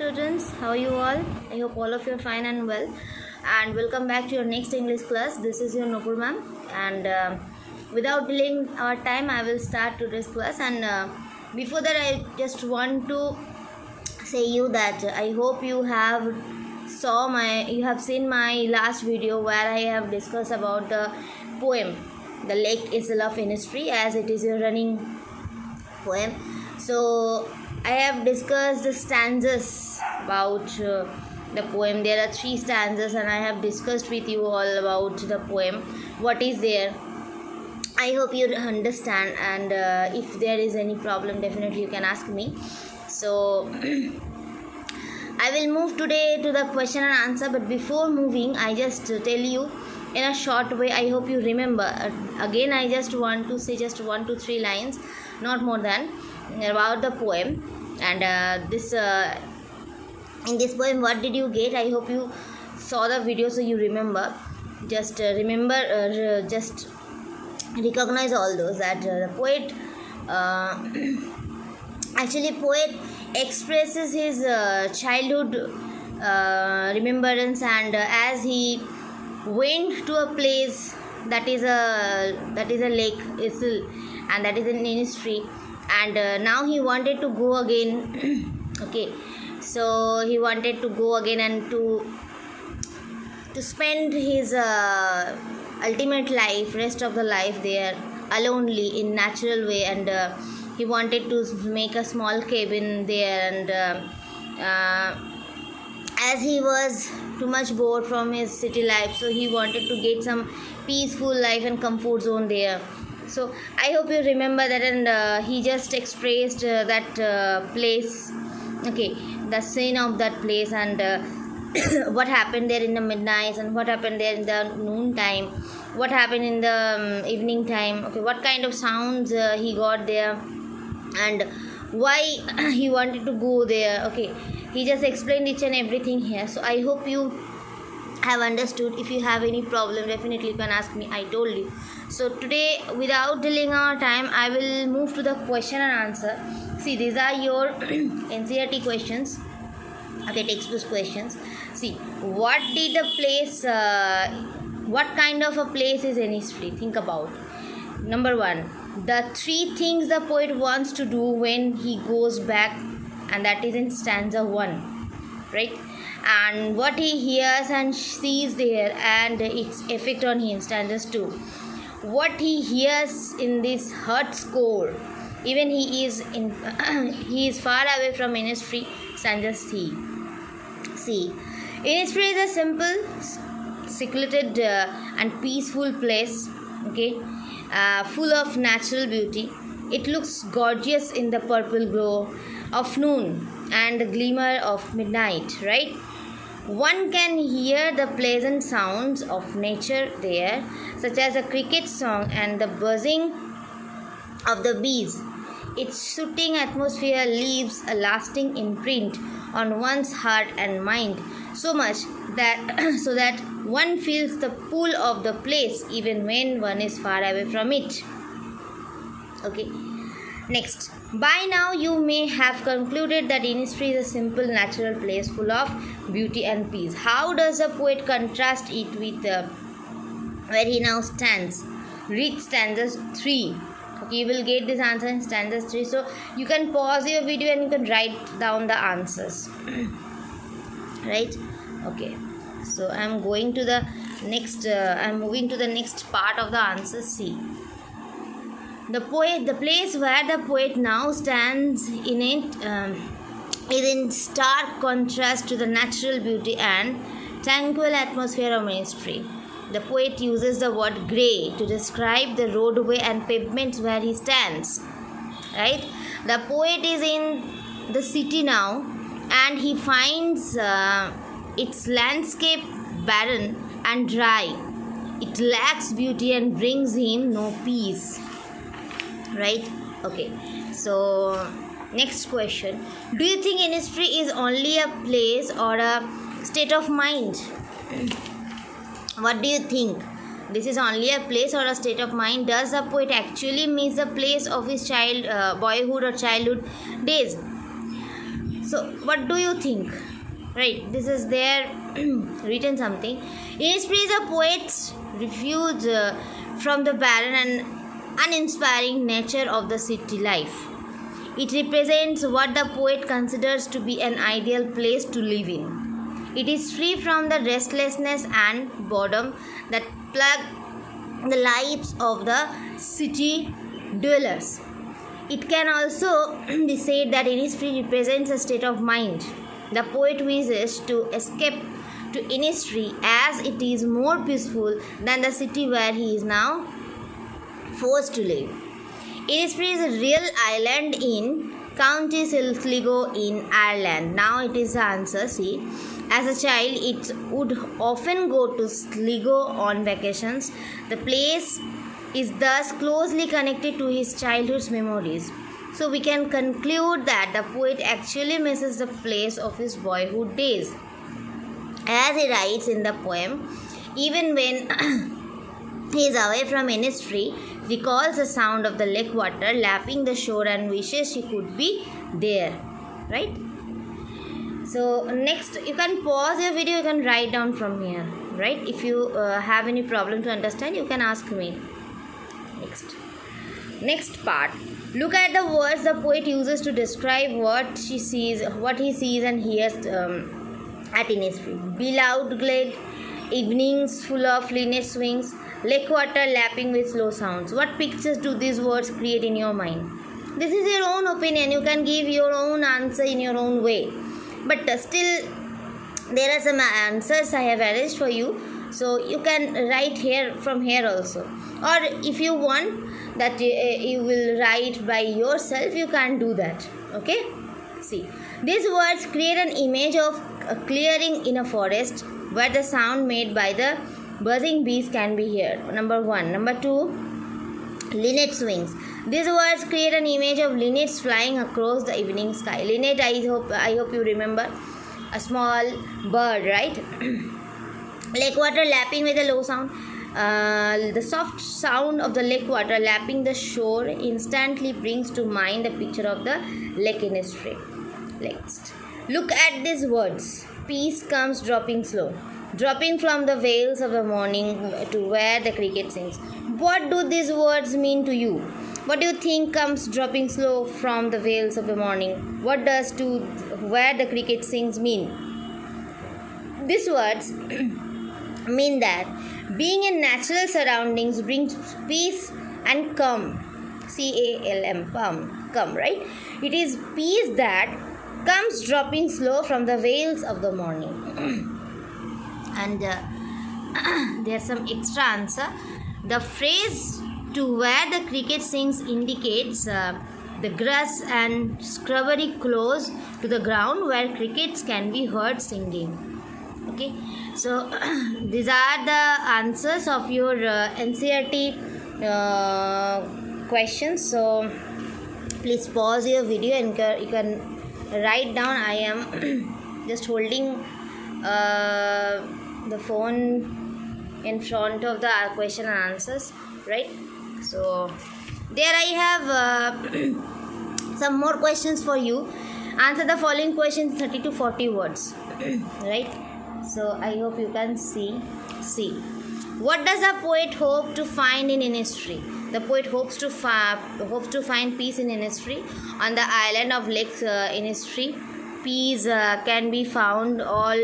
Students, how are you all? I hope all of you are fine and well, and welcome back to your next English class. This is your Nopur ma'am, and without delaying our time I will start today's class. And before that, I just want to say you that I hope you have seen my last video where I have discussed about the poem The Lake is Love Innisfree, as it is a running poem. So I have discussed the stanzas about the poem. There are 3 stanzas, and I have discussed with you all about the poem, what is there. I hope you understand, and if there is any problem, definitely you can ask me. So I will move today to the question and answer, but before moving, I just tell you in a short way. I hope you remember. Again, I just want to say just 1 to 3 lines, not more than, about the poem. And in this poem, what did you get? I hope you saw the video, so you remember. Just just recognize all those, that the poet actually poet expresses his childhood remembrance, and as he went to a place that is a lake, and that is in Innisfree, and now he wanted to go again. Okay, so he wanted to go again and to spend his ultimate life, rest of the life there alonely in natural way, and he wanted to make a small cabin there, and as he was too much bored from his city life, so he wanted to get some peaceful life and comfort zone there. So I hope you remember that, and he just expressed that place, okay, the scene of that place, and what happened there in the midnight, and what happened there in the noon time, what happened in the evening time, okay, what kind of sounds he got there, and why he wanted to go there. Okay, he just explained each and everything here. So I hope you have understood. If you have any problem, definitely you can ask me. I told you. So today, without delaying our time, I will move to the question and answer. See, these are your NCERT questions, okay, textbook questions. See, what did the place, what kind of a place is Innisfree? Think about. Number 1, the 3 things the poet wants to do when he goes back, and that is in stanza 1, right? And what he hears and sees there, and its effect on him, stanzas 2. What he hears in this hurts core, even he is in he is far away from Innisfree, stanza 3. See, Innisfree is a simple, secluded and peaceful place, okay, full of natural beauty. It looks gorgeous in the purple glow of noon and the glimmer of midnight, right? One can hear the pleasant sounds of nature there, such as a cricket song and the buzzing of the bees. Its soothing atmosphere leaves a lasting imprint on one's heart and mind, so much that so that one feels the pull of the place even when one is far away from it. Okay. Next, by now you may have concluded that Innisfree is a simple natural place full of beauty and peace. How does the poet contrast it with where he now stands? Read stanzas 3. Okay, you will get this answer in stanzas 3. So you can pause your video and you can write down the answers. Right? Okay. So I am going to the next. I am moving to the next part of the answer. See. The place where the poet now stands in it is in stark contrast to the natural beauty and tranquil atmosphere of Innisfree. The poet uses the word grey to describe the roadway and pavements where he stands. Right? The poet is in the city now, and he finds its landscape barren and dry. It lacks beauty and brings him no peace. Right? Okay. So next question. Do you think Innisfree is only a place or a state of mind? What do you think? This is only a place or a state of mind? Does the poet actually miss the place of his boyhood or childhood days? So what do you think? Right, this is there written something. Innisfree is a poet's refuge from the barren and uninspiring nature of the city life. It represents what the poet considers to be an ideal place to live in. It is free from the restlessness and boredom that plague the lives of the city dwellers. It can also be said that Innisfree represents a state of mind. The poet wishes to escape to Innisfree as it is more peaceful than the city where he is now forced to live. Innisfree is a real island in County Sligo in Ireland. Now it is the answer. See, as a child, it would often go to Sligo on vacations. The place is thus closely connected to his childhood's memories. So we can conclude that the poet actually misses the place of his boyhood days. As he writes in the poem, even when he is away from Innisfree, recalls the sound of the lake water lapping the shore and wishes he could be there. Right? So next, you can pause your video, you can write down from here. Right? If you have any problem to understand, you can ask me. Next part. Look at the words the poet uses to describe what he sees and hears at Innisfree. Beloved glade, evenings full of linnet swings, lake water lapping with slow sounds. What pictures do these words create in your mind? This is your own opinion. You can give your own answer in your own way. But still, there are some answers I have arranged for you. So you can write here from here also. Or if you want that you will write by yourself, you can do that. Okay? See, these words create an image of a clearing in a forest where the sound made by the buzzing bees can be heard. Number 1. Number 2, linnet swings. These words create an image of linnets flying across the evening sky. Linnet, I hope you remember, a small bird, right? Lake water lapping with a low sound. The soft sound of the lake water lapping the shore instantly brings to mind the picture of the lake Innisfree. Next, look at these words. Peace comes dropping slow, dropping from the veils of the morning to where the cricket sings. What do these words mean to you? What do you think comes dropping slow from the veils of the morning? What does to where the cricket sings mean? These words mean that being in natural surroundings brings peace and calm. C-A-L-M, calm, right? It is peace that comes dropping slow from the veils of the morning. And there's some extra answer. The phrase to where the cricket sings indicates the grass and shrubbery close to the ground where crickets can be heard singing. Okay, so these are the answers of your NCERT questions. So please pause your video and you can write down. I am just holding the phone in front of the question and answers, right? So there I have some more questions for you. Answer the following questions 30 to 40 words, right? So I hope you can see. What does a poet hope to find in Innisfree? The poet hopes to find peace in Innisfree. On the island of Lake Innisfree, peace can be found all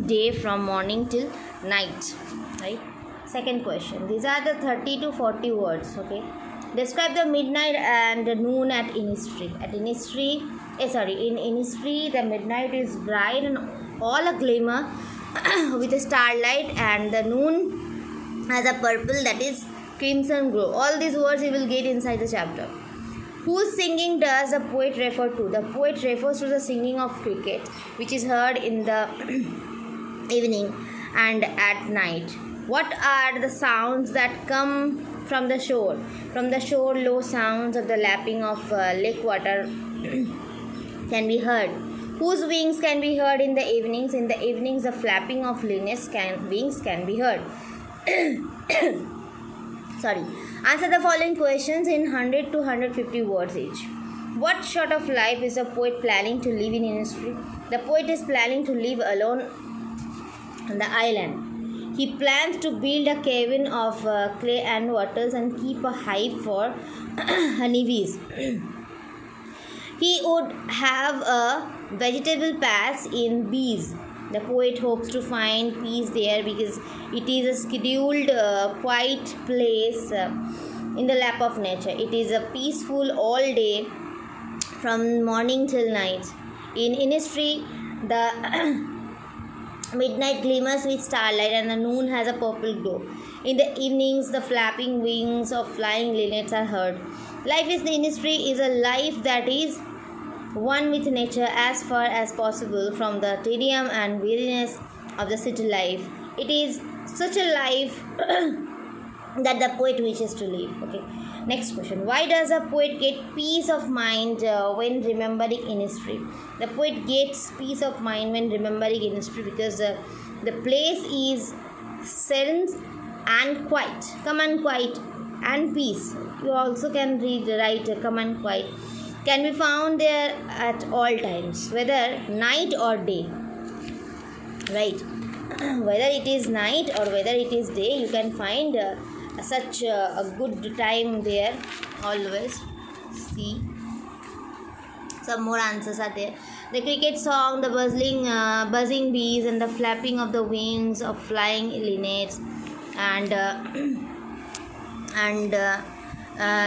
day from morning till night. Right? Second question. These are the 30 to 40 words. Okay. Describe the midnight and noon at Innisfree. In Innisfree, the midnight is bright and all a glimmer with a starlight, and the noon has a purple, that is crimson glow. All these words you will get inside the chapter. Whose singing does the poet refer to? The poet refers to the singing of cricket, which is heard in the evening and at night. What are the sounds that come from the shore? From the shore, low sounds of the lapping of lake water can be heard. Whose wings can be heard in the evenings? In the evenings, the flapping of linnets' wings can be heard. Sorry. Answer the following questions in 100 to 150 words each. What sort of life is the poet planning to live in Innisfree? The poet is planning to live alone on the island. He plans to build a cabin of clay and wattles and keep a hive for honeybees. He would have a vegetable patch in bees. The poet hopes to find peace there because it is a scheduled, quiet place in the lap of nature. It is a peaceful all day from morning till night. In Innisfree, the midnight glimmers with starlight and the noon has a purple glow. In the evenings, the flapping wings of flying linnets are heard. Life in the Innisfree is a life that is one with nature as far as possible from the tedium and weariness of the city life. It is such a life that the poet wishes to live. Okay. Next question. Why does a poet get peace of mind when remembering Innisfree? The poet gets peace of mind when remembering Innisfree because the place is serene and quiet. Come and quiet and peace. You also can write come and quiet. Can be found there at all times, whether night or day. Right. Whether it is night or whether it is day, you can find such a good time there always. See, some more answers are there. The cricket song, the buzzing bees and the flapping of the wings of flying linnets and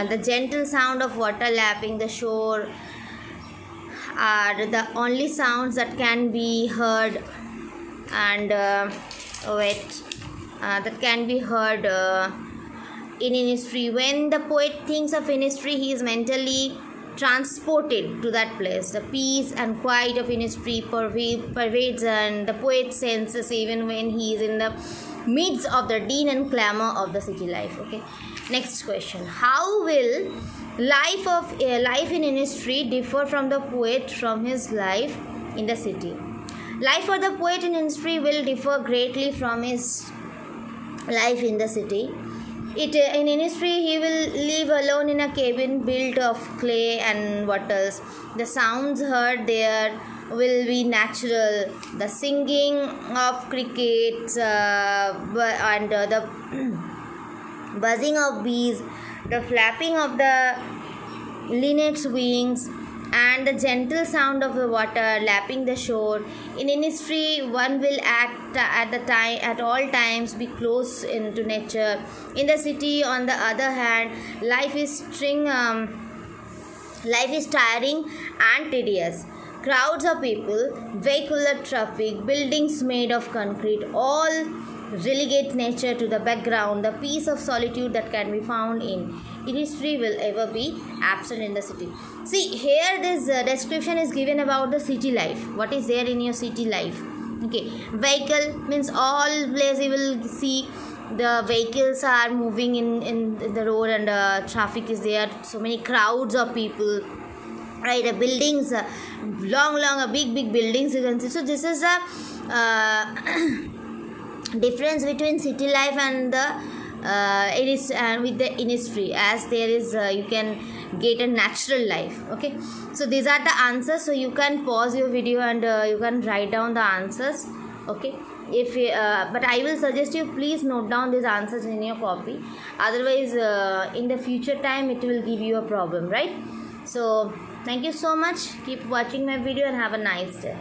the gentle sound of water lapping the shore are the only sounds that can be heard and that can be heard in Innisfree. When the poet thinks of Innisfree, he is mentally transported to that place. The peace and quiet of Innisfree pervades and the poet's senses even when he is in the midst of the din and clamor of the city life. Okay. Next question. How will life in Innisfree differ from the poet from his life in the city? Life for the poet in Innisfree will differ greatly from his life in the city. In Innisfree, he will live alone in a cabin built of clay and wattles. The sounds heard there will be natural. The singing of crickets and the buzzing of bees, the flapping of the linnet's wings, and the gentle sound of the water lapping the shore. In Innisfree, one will act at all times be close into nature. In the city, on the other hand, life is tiring and tedious. Crowds of people, vehicular traffic, buildings made of concrete, all relegate nature to the background. The peace of solitude that can be found in Innisfree will ever be absent in the city. See, here this description is given about the city life. What is there in your city life? Okay, vehicle means all place you will see the vehicles are moving in the road and traffic is there. So many crowds of people. Right, buildings, long, big buildings you can see. So this is the difference between city life and the with the Innisfree, as there is you can get a natural life. Okay, so these are the answers. So you can pause your video and you can write down the answers. Okay, if but I will suggest you please note down these answers in your copy. Otherwise, in the future time it will give you a problem, right? So thank you so much. Keep watching my video and have a nice day.